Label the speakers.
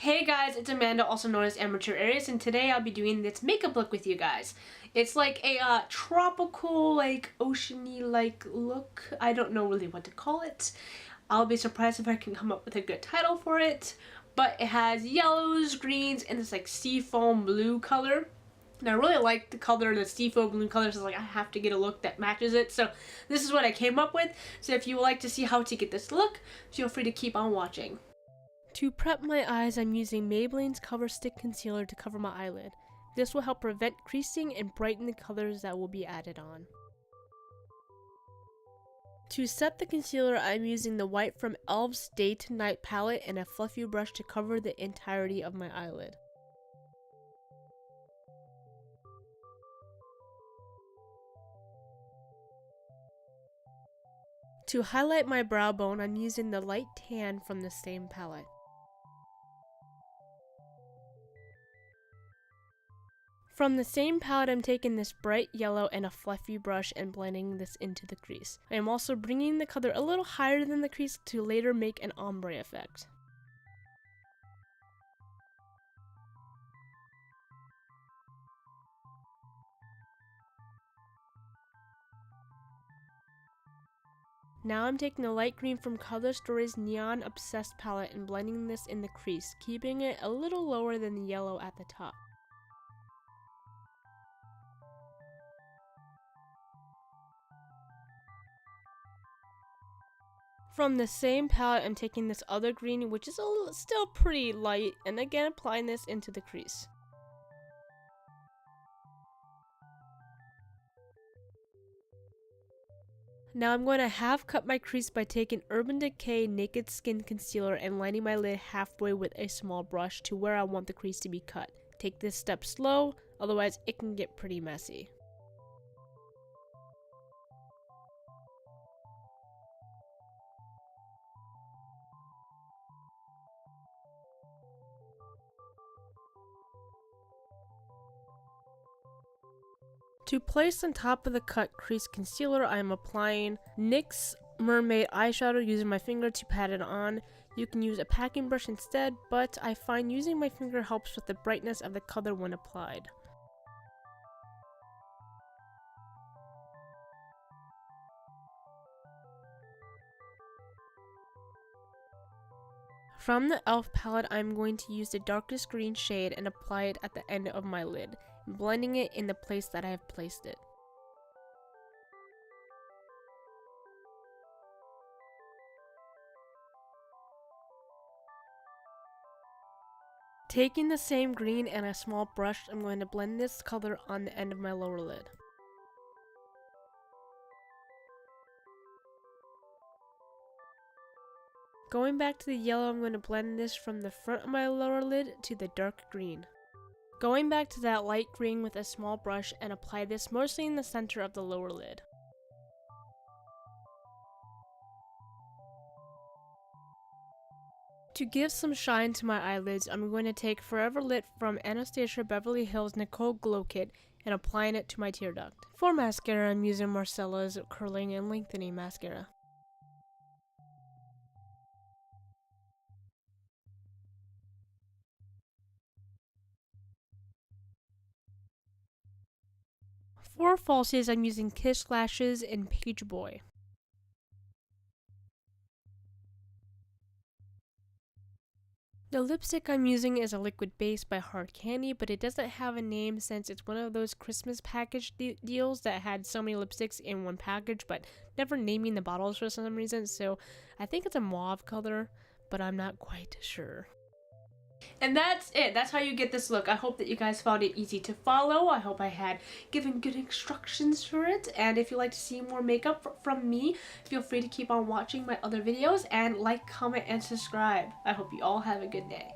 Speaker 1: Hey guys, it's Amanda, also known as Amateur Aries, and today I'll be doing this makeup look with you guys. It's like a tropical, like oceany like look. I don't know really what to call it. I'll be surprised if I can come up with a good title for it. But it has yellows, greens, and this like seafoam blue color. And I really like the color, the seafoam blue color, so like I have to get a look that matches it. So this is what I came up with. So if you would like to see how to get this look, feel free to keep on watching. To prep my eyes, I'm using Maybelline's Cover Stick Concealer to cover my eyelid. This will help prevent creasing and brighten the colors that will be added on. To set the concealer, I'm using the white from e.l.f.'s Day to Night palette and a fluffy brush to cover the entirety of my eyelid. To highlight my brow bone, I'm using the light tan from the same palette. From the same palette, I'm taking this bright yellow and a fluffy brush and blending this into the crease. I am also bringing the color a little higher than the crease to later make an ombre effect. Now I'm taking the light green from Color Story's Neon Obsessed palette and blending this in the crease, keeping it a little lower than the yellow at the top. From the same palette, I'm taking this other green, which is still pretty light, and again applying this into the crease. Now I'm going to half cut my crease by taking Urban Decay Naked Skin Concealer and lining my lid halfway with a small brush to where I want the crease to be cut. Take this step slow, otherwise it can get pretty messy. To place on top of the cut crease concealer, I am applying NYX Mermaid eyeshadow using my finger to pat it on. You can use a packing brush instead, but I find using my finger helps with the brightness of the color when applied. From the e.l.f. palette, I'm going to use the darkest green shade and apply it at the end of my lid, blending it in the place that I have placed it. Taking the same green and a small brush, I'm going to blend this color on the end of my lower lid. Going back to the yellow, I'm going to blend this from the front of my lower lid to the dark green. Going back to that light green with a small brush and apply this mostly in the center of the lower lid. To give some shine to my eyelids, I'm going to take Forever Lit from Anastasia Beverly Hills Nicole Glow Kit and applying it to my tear duct. For mascara, I'm using Marcella's Curling and Lengthening Mascara. For falsies, I'm using Kiss Lashes and Page Boy. The lipstick I'm using is a liquid base by Hard Candy, but it doesn't have a name since it's one of those Christmas package deals that had so many lipsticks in one package, but never naming the bottles for some reason, so I think it's a mauve color, but I'm not quite sure. And that's it. That's how you get this look. I hope that you guys found it easy to follow. I hope I had given good instructions for it. And if you'd like to see more makeup from me, feel free to keep on watching my other videos and like, comment, and subscribe. I hope you all have a good day.